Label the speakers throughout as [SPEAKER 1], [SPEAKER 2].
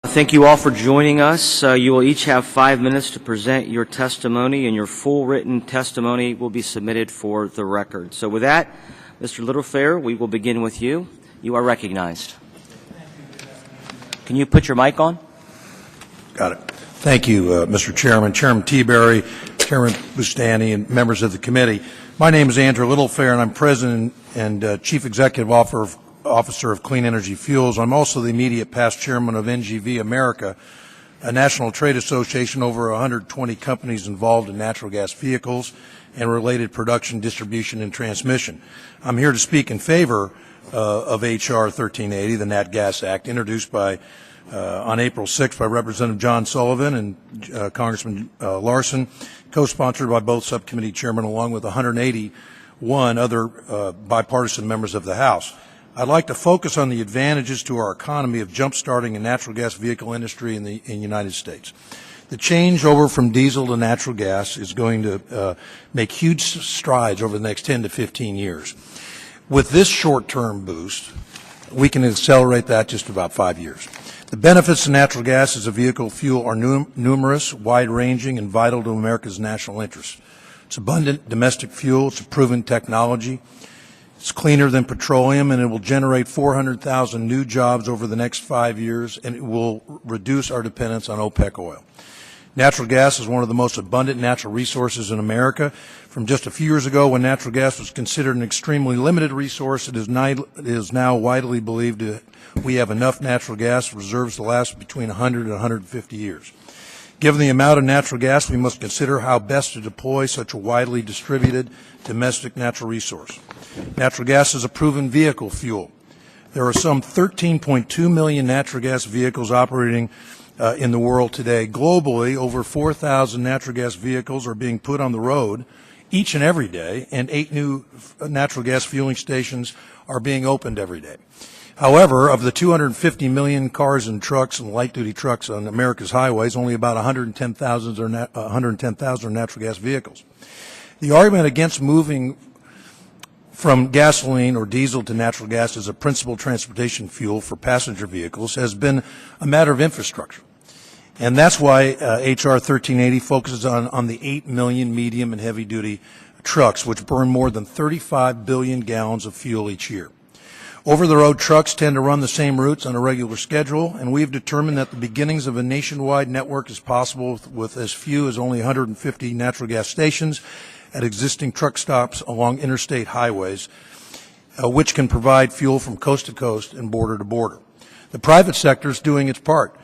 [SPEAKER 1] Thank you all for joining us. You will each have 5 minutes to present your testimony, and your full written testimony will be submitted for the record. So with that, Mr. Littlefair, we will begin with you. You are recognized. Can you put your mic on?
[SPEAKER 2] Got it. Thank you, Mr. Chairman, Chairman Teaberry, Chairman Bustani, and members of the committee. My name is Andrew Littlefair, and I'm President and Chief Executive Officer of Clean Energy Fuels. I'm also the immediate past chairman of NGV America, a national trade association, over 120 companies involved in natural gas vehicles and related production, distribution, and transmission. I'm here to speak in favor of H.R. 1380, the Nat Gas Act, introduced on April 6th by Representative John Sullivan and Congressman Larson, co-sponsored by both subcommittee chairmen, along with 181 other bipartisan members of the House. I'd like to focus on the advantages to our economy of jump-starting a natural gas vehicle industry in the United States. The change over from diesel to natural gas is going to make huge strides over the next 10 to 15 years. With this short-term boost, we can accelerate that just about 5 years. The benefits of natural gas as a vehicle fuel are numerous, wide-ranging, and vital to America's national interests. It's abundant domestic fuel. It's a proven technology. It's cleaner than petroleum, and it will generate 400,000 new jobs over the next 5 years, and it will reduce our dependence on OPEC oil. Natural gas is one of the most abundant natural resources in America. From just a few years ago, when natural gas was considered an extremely limited resource, it is now widely believed that we have enough natural gas reserves to last between 100 and 150 years. Given the amount of natural gas, we must consider how best to deploy such a widely distributed domestic natural resource. Natural gas is a proven vehicle fuel. There are some 13.2 million natural gas vehicles operating in the world today. Globally, over 4,000 natural gas vehicles are being put on the road each and every day, and 8 new natural gas fueling stations are being opened every day. However, of the 250 million cars and trucks and light-duty trucks on America's highways, only about 110,000 are natural gas vehicles. The argument against moving from gasoline or diesel to natural gas as a principal transportation fuel for passenger vehicles has been a matter of infrastructure. And that's why H.R. 1380 focuses on the 8 million medium and heavy-duty trucks, which burn more than 35 billion gallons of fuel each year. Over-the-road trucks tend to run the same routes on a regular schedule, and we've determined that the beginnings of a nationwide network is possible with as few as only 150 natural gas stations at existing truck stops along interstate highways, which can provide fuel from coast to coast and border to border. The private sector is doing its part.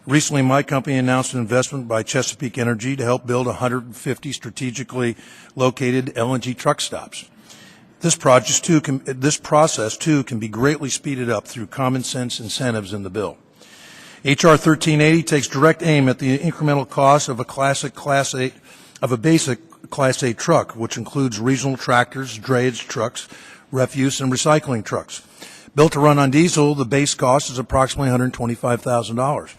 [SPEAKER 2] Recently, my company announced an investment by Chesapeake Energy to help build 150 strategically located LNG truck stops. This process, too, can be greatly speeded up through common sense incentives in the bill. H.R. 1380 takes direct aim at the incremental cost of a basic Class 8 truck, which includes regional tractors, drayage trucks, refuse, and recycling trucks. Built to run on diesel, the base cost is approximately $125,000.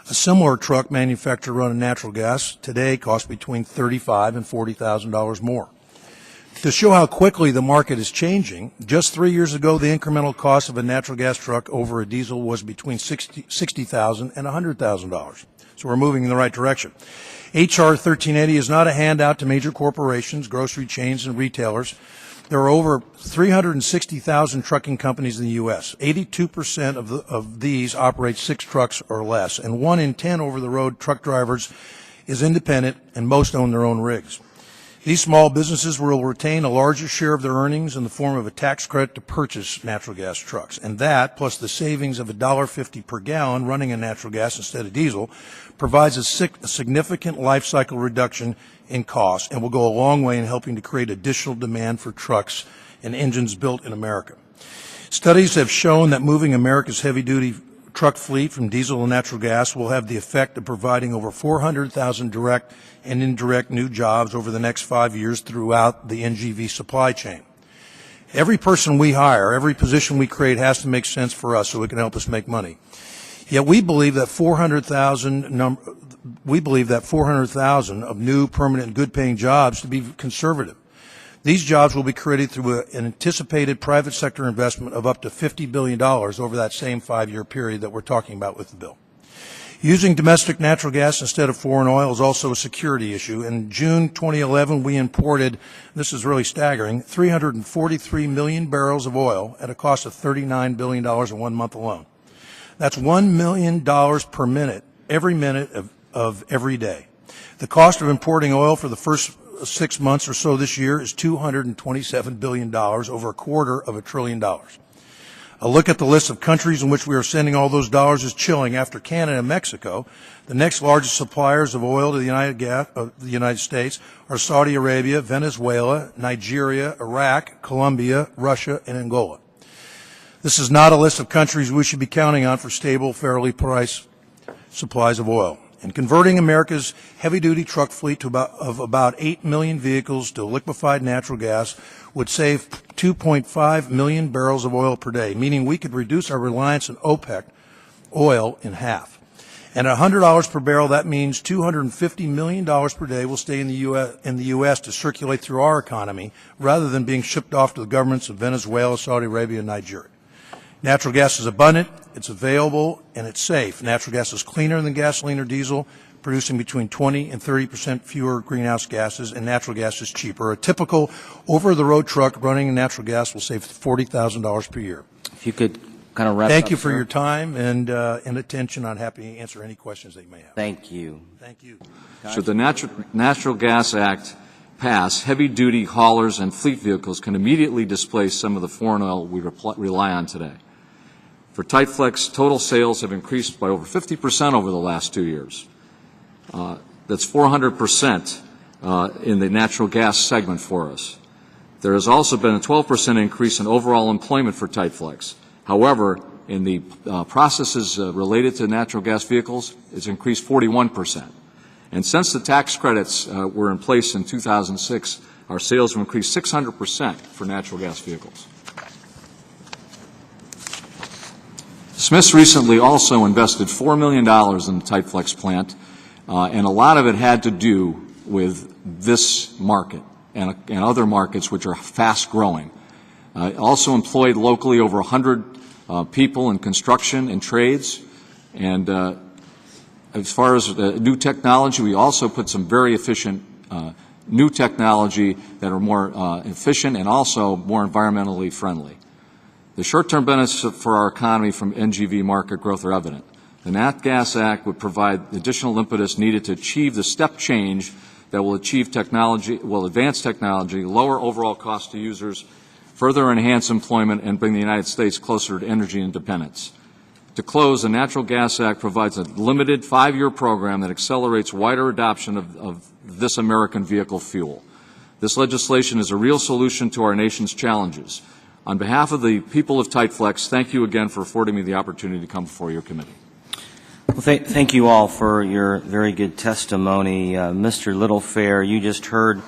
[SPEAKER 2] A similar truck manufactured to run on natural gas today costs between $35,000 and $40,000 more. To show how quickly the market is changing, just 3 years ago, the incremental cost of a natural gas truck over a diesel was between $60,000 and $100,000. So we're moving in the right direction. H.R. 1380 is not a handout to major corporations, grocery chains, and retailers. There are over 360,000 trucking companies in the U.S. 82% of these operate 6 trucks or less, and 1 in 10 over-the-road truck drivers is independent, and most own their own rigs. These small businesses will retain a larger share of their earnings in the form of a tax credit to purchase natural gas trucks. And that, plus the savings of $1.50 per gallon running on natural gas instead of diesel, provides a significant life cycle reduction in cost and will go a long way in helping to create additional demand for trucks and engines built in America. Studies have shown that moving America's heavy-duty truck fleet from diesel to natural gas will have the effect of providing over 400,000 direct and indirect new jobs over the next 5 years throughout the NGV supply chain. Every person we hire, every position we create has to make sense for us so it can help us make money. Yet we believe that 400,000 of new, permanent, and good-paying jobs to be conservative. These jobs will be created through an anticipated private sector investment of up to $50 billion over that same 5-year period that we're talking about with the bill. Using domestic natural gas instead of foreign oil is also a security issue. In June 2011, we imported, this is really staggering, 343 million barrels of oil at a cost of $39 billion in 1 month alone. That's $1 million per minute of every day. The cost of importing oil for the first 6 months or so this year is $227 billion, over $250 billion. A look at the list of countries in which we are sending all those dollars is chilling. After Canada and Mexico, the next largest suppliers of oil to the United States are Saudi Arabia, Venezuela, Nigeria, Iraq, Colombia, Russia, and Angola. This is not a list of countries we should be counting on for stable, fairly priced supplies of oil. And converting America's heavy-duty truck fleet of about 8 million vehicles to liquefied natural gas would save 2.5 million barrels of oil per day, meaning we could reduce our reliance on OPEC oil in half. And at $100 per barrel, that means $250 million per day will stay in the U.S. to circulate through our economy rather than being shipped off to the governments of Venezuela, Saudi Arabia, and Nigeria. Natural gas is abundant, it's available, and it's safe. Natural gas is cleaner than gasoline or diesel, producing between 20 and 30% fewer greenhouse gases, and natural gas is cheaper. A typical over-the-road truck running natural gas will save $40,000 per year.
[SPEAKER 1] If you could kind of wrap up.
[SPEAKER 2] Thank you for your time and attention. I'm happy to answer any questions that you may have.
[SPEAKER 1] Thank you.
[SPEAKER 2] Thank you.
[SPEAKER 3] Should the Natural Gas Act pass, heavy-duty haulers and fleet vehicles can immediately displace some of the foreign oil we rely on today. For Titeflex, total sales have increased by over 50% over the last 2 years. That's 400% in the natural gas segment for us. There has also been a 12% increase in overall employment for Titeflex. However, in the processes related to natural gas vehicles, it's increased 41%. And since the tax credits were in place in 2006, our sales have increased 600% for natural gas vehicles. Smiths recently also invested $4 million in the Titeflex plant, and a lot of it had to do with this market and other markets which are fast growing. Also employed locally over 100 people in construction and trades, and as far as new technology, we also put some very efficient new technology that are more efficient and also more environmentally friendly. The short-term benefits for our economy from NGV market growth are evident. The Nat Gas Act would provide additional impetus needed to achieve the step change that will advance technology, lower overall cost to users, further enhance employment, and bring the United States closer to energy independence. To close, the Natural Gas Act provides a limited 5-year program that accelerates wider adoption of this American vehicle fuel. This legislation is a real solution to our nation's challenges. On behalf of the people of Titeflex, thank you again for affording me the opportunity to come before your committee.
[SPEAKER 1] Well, thank you all for your very good testimony. Mr. Littlefair, you just heard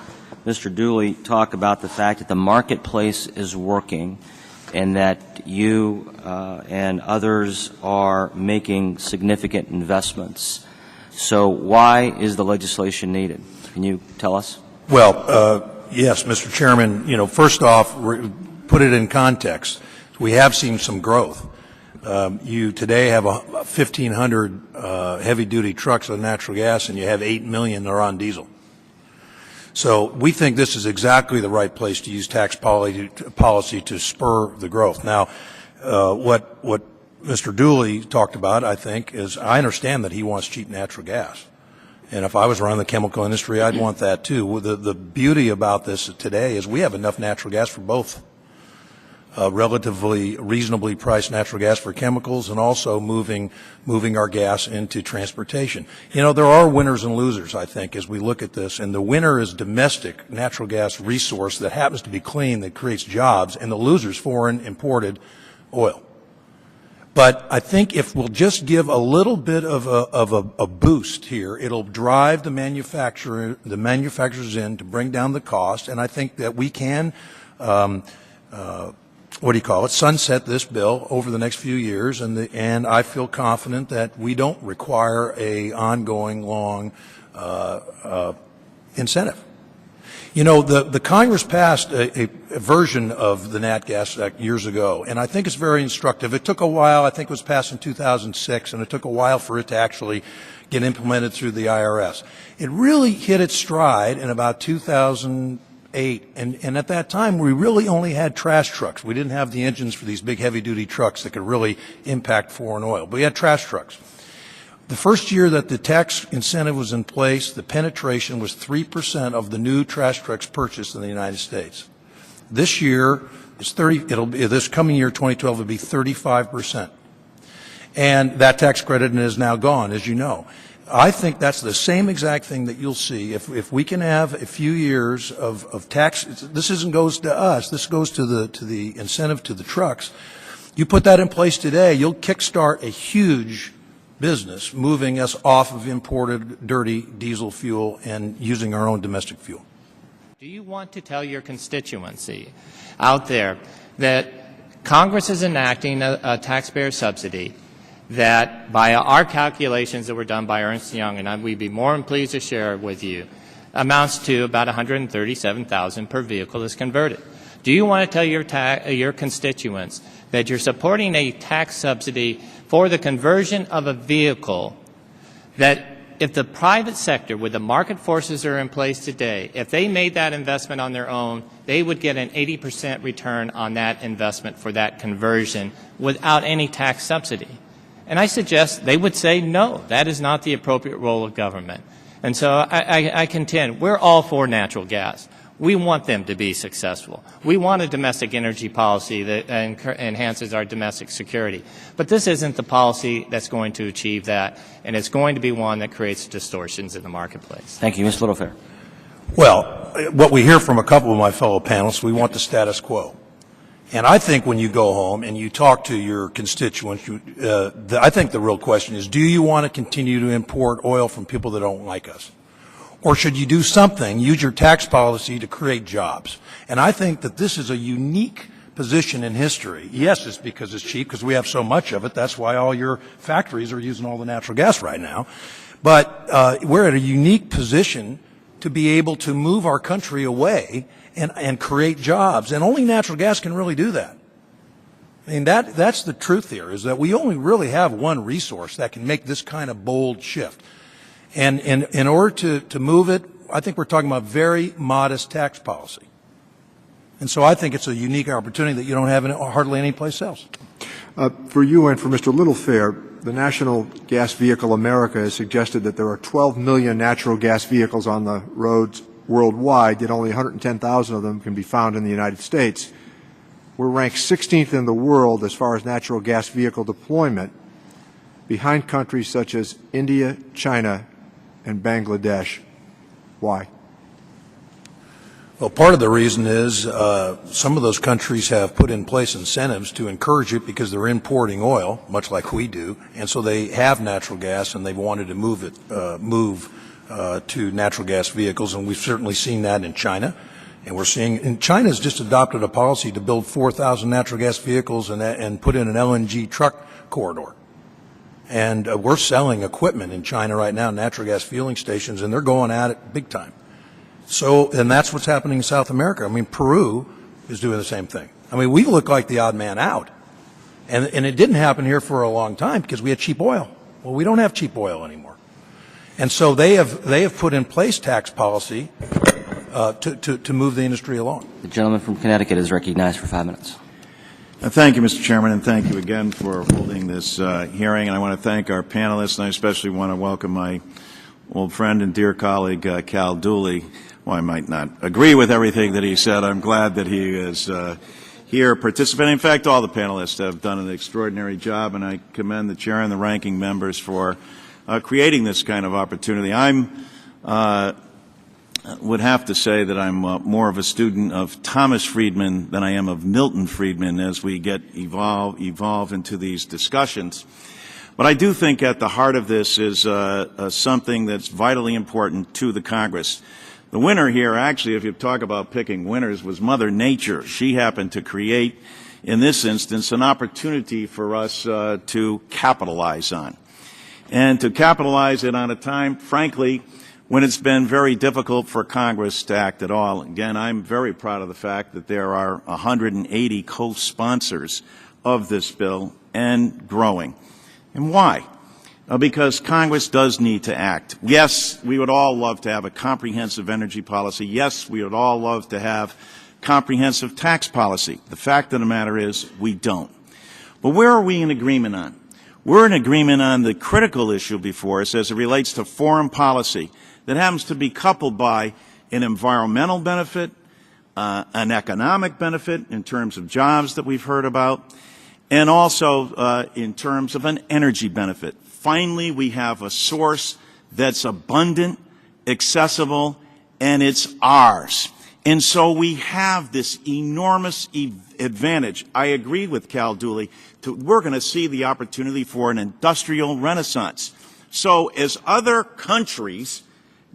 [SPEAKER 1] Mr. Dooley talk about the fact that the marketplace is working and that you and others are making significant investments. So why is the legislation needed? Can you tell us?
[SPEAKER 2] Well, yes, Mr. Chairman, first off, put it in context. We have seen some growth. You today have 1,500 heavy-duty trucks on natural gas, and you have 8 million that are on diesel. So we think this is exactly the right place to use tax policy to spur the growth. Now, what Mr. Dooley talked about, I think, is I understand that he wants cheap natural gas. And if I was running the chemical industry, I'd want that too. The beauty about this today is we have enough natural gas for both. Relatively reasonably priced natural gas for chemicals and also moving our gas into transportation. There are winners and losers, I think, as we look at this, and the winner is domestic natural gas resource that happens to be clean, that creates jobs, and the loser is foreign imported oil. But I think if we'll just give a little bit of a boost here, it'll drive the manufacturers in to bring down the cost, and I think that we can sunset this bill over the next few years, and I feel confident that we don't require a ongoing long incentive. You know, the Congress passed a version of the Nat Gas Act years ago, and I think it's very instructive. It took a while. I think it was passed in 2006, and it took a while for it to actually get implemented through the IRS. It really hit its stride in about 2008, and at that time we really only had trash trucks. We didn't have the engines for these big heavy-duty trucks that could really impact foreign oil, but we had trash trucks. The first year that the tax incentive was in place, the penetration was 3% of the new trash trucks purchased in the United States. This year, this coming year, 2012, will be 35%. And that tax credit is now gone, as you know. I think that's the same exact thing that you'll see if we can have a few years of tax. This isn't goes to us. This goes to the incentive to the trucks. You put that in place today, you'll kickstart a huge business moving us off of imported dirty diesel fuel and using our own domestic fuel.
[SPEAKER 4] Do you want to tell your constituency out there that Congress is enacting a taxpayer subsidy that, by our calculations that were done by Ernst & Young, and we'd be more than pleased to share it with you, amounts to about $137,000 per vehicle is converted? Do you want to tell your constituents that you're supporting a tax subsidy for the conversion of a vehicle that if the private sector, with the market forces that are in place today, if they made that investment on their own, they would get an 80% return on that investment for that conversion without any tax subsidy? And I suggest they would say, no, that is not the appropriate role of government. And so I contend we're all for natural gas. We want them to be successful. We want a domestic energy policy that enhances our domestic security. But this isn't the policy that's going to achieve that, and it's going to be one that creates distortions in the marketplace.
[SPEAKER 1] Thank you. Ms. Littlefair.
[SPEAKER 2] Well, what we hear from a couple of my fellow panelists, we want the status quo. And I think when you go home and you talk to your constituents, I think the real question is, do you want to continue to import oil from people that don't like us? Or should you do something, use your tax policy to create jobs? And I think that this is a unique position in history. Yes, it's because it's cheap, because we have so much of it. That's why all your factories are using all the natural gas right now. But we're at a unique position to be able to move our country away and create jobs. And only natural gas can really do that. I mean, that's the truth here, is that we only really have one resource that can make this kind of bold shift. And in order to move it, I think we're talking about very modest tax policy. And so I think it's a unique opportunity that you don't have hardly any place else.
[SPEAKER 5] For you and for Mr. Littlefair, the National Gas Vehicle America has suggested that there are 12 million natural gas vehicles on the roads worldwide, yet only 110,000 of them can be found in the United States. We're ranked 16th in the world as far as natural gas vehicle deployment, behind countries such as India, China, and Bangladesh. Why?
[SPEAKER 2] Well, part of the reason is some of those countries have put in place incentives to encourage it because they're importing oil, much like we do, and so they have natural gas and they've wanted to move to natural gas vehicles, and we've certainly seen that in China. And China's just adopted a policy to build 4,000 natural gas vehicles and put in an LNG truck corridor. And we're selling equipment in China right now, natural gas fueling stations, and they're going at it big time. So, and that's what's happening in South America. I mean, Peru is doing the same thing. I mean, we look like the odd man out. And it didn't happen here for a long time because we had cheap oil. Well, we don't have cheap oil anymore. And so they have put in place tax policy to move the industry along.
[SPEAKER 1] The gentleman from Connecticut is recognized for 5 minutes.
[SPEAKER 6] Thank you, Mr. Chairman, and thank you again for holding this hearing. And I want to thank our panelists, and I especially want to welcome my old friend and dear colleague, Cal Dooley. While I might not agree with everything that he said, I'm glad that he is here participating. In fact, all the panelists have done an extraordinary job, and I commend the chair and the ranking members for creating this kind of opportunity. Would have to say that I'm more of a student of Thomas Friedman than I am of Milton Friedman as we evolve into these discussions. But I do think at the heart of this is something that's vitally important to the Congress. The winner here, actually, if you talk about picking winners, was Mother Nature. She happened to create, in this instance, an opportunity for us to capitalize on. And to capitalize it on a time, frankly, when it's been very difficult for Congress to act at all. Again, I'm very proud of the fact that there are 180 co-sponsors of this bill and growing. And why? Because Congress does need to act. Yes, we would all love to have a comprehensive energy policy. Yes, we would all love to have comprehensive tax policy. The fact of the matter is we don't. But where are we in agreement on? We're in agreement on the critical issue before us as it relates to foreign policy that happens to be coupled by an environmental benefit, an economic benefit in terms of jobs that we've heard about, and also in terms of an energy benefit. Finally, we have a source that's abundant, accessible, and it's ours. And so we have this enormous advantage. I agree with Cal Dooley. We're going to see the opportunity for an industrial renaissance. So as other countries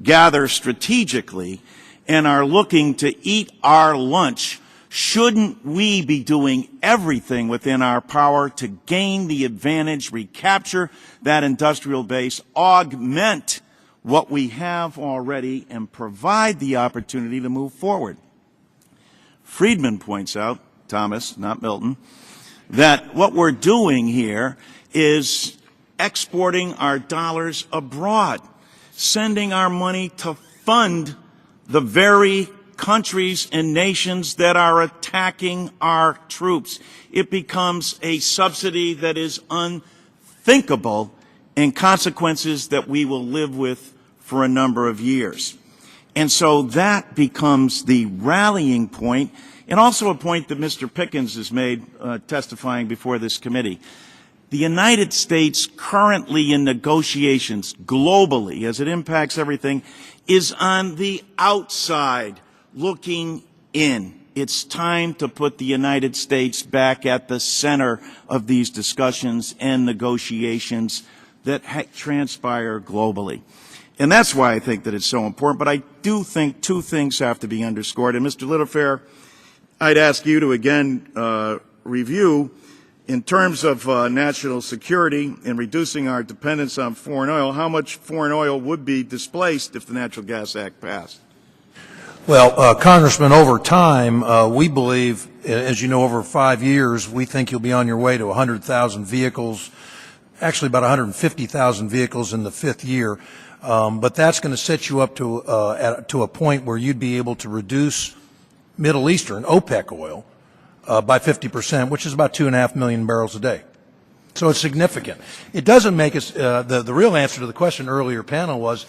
[SPEAKER 6] gather strategically and are looking to eat our lunch, shouldn't we be doing everything within our power to gain the advantage, recapture that industrial base, augment what we have already, and provide the opportunity to move forward? Friedman points out, Thomas, not Milton, that what we're doing here is exporting our dollars abroad, sending our money to fund the very countries and nations that are attacking our troops. It becomes a subsidy that is unthinkable and consequences that we will live with for a number of years. And so that becomes the rallying point, and also a point that Mr. Pickens has made testifying before this committee. The United States currently in negotiations globally, as it impacts everything, is on the outside looking in. It's time to put the United States back at the center of these discussions and negotiations that transpire globally. And that's why I think that it's so important. But I do think two things have to be underscored. And Mr. Littlefair, I'd ask you to again review, in terms of national security and reducing our dependence on foreign oil, how much foreign oil would be displaced if the Natural Gas Act passed?
[SPEAKER 2] Well, Congressman, over time, we believe, as you know, over 5 years, we think you'll be on your way to 100,000 vehicles, actually about 150,000 vehicles in the 5th year. But that's going to set you up to a point where you'd be able to reduce Middle Eastern OPEC oil by 50%, which is about 2.5 million barrels a day. So it's significant. It doesn't make us, the real answer to the question earlier panel was,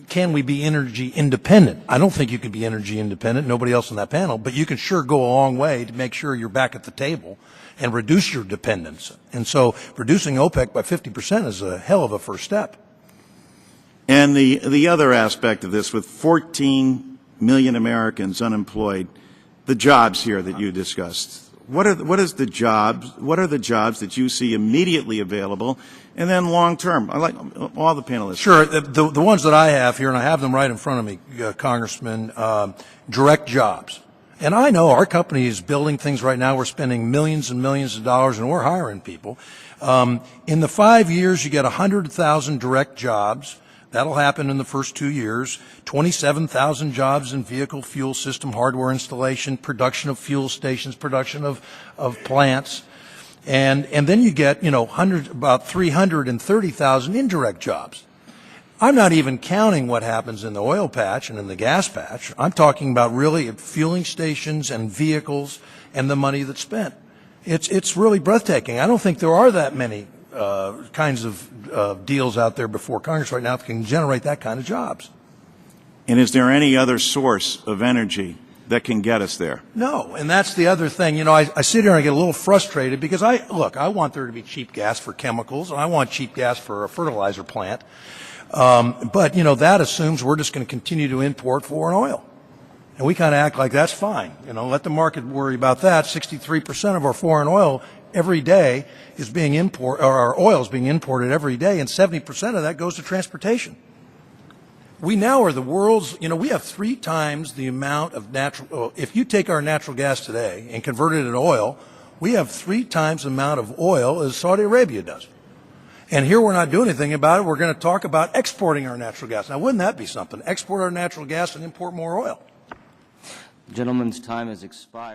[SPEAKER 2] can we be energy independent? I don't think you can be energy independent, nobody else on that panel, but you can sure go a long way to make sure you're back at the table and reduce your dependence. And so reducing OPEC by 50% is a hell of a first step.
[SPEAKER 6] And the other aspect of this, with 14 million Americans unemployed, the jobs here that you discussed, what are the jobs that you see immediately available, and then long term? I like all the panelists.
[SPEAKER 2] Sure. The ones that I have here, and I have them right in front of me, Congressman, direct jobs. And I know our company is building things right now. We're spending millions and millions of dollars, and we're hiring people. In the 5 years, you get 100,000 direct jobs. That'll happen in the first 2 years. 27,000 jobs in vehicle fuel system hardware installation, production of fuel stations, production of plants. And then you get, about 330,000 indirect jobs. I'm not even counting what happens in the oil patch and in the gas patch. I'm talking about really fueling stations and vehicles and the money that's spent. It's really breathtaking. I don't think there are that many kinds of deals out there before Congress right now that can generate that kind of jobs.
[SPEAKER 6] And is there any other source of energy that can get us there?
[SPEAKER 2] No, and that's the other thing. I sit here and I get a little frustrated because I want there to be cheap gas for chemicals, and I want cheap gas for a fertilizer plant. But that assumes we're just going to continue to import foreign oil. And we kind of act like that's fine. Let the market worry about that. 63% of our foreign oil every day is being imported, or our oil is being imported every day, and 70% of that goes to transportation. We now are the world's, we have 3 times the amount of natural, if you take our natural gas today and convert it into oil, we have 3 times the amount of oil as Saudi Arabia does. And here we're not doing anything about it. We're going to talk about exporting our natural gas. Now, wouldn't that be something? Export our natural gas and import more oil.
[SPEAKER 1] Gentleman's time has expired.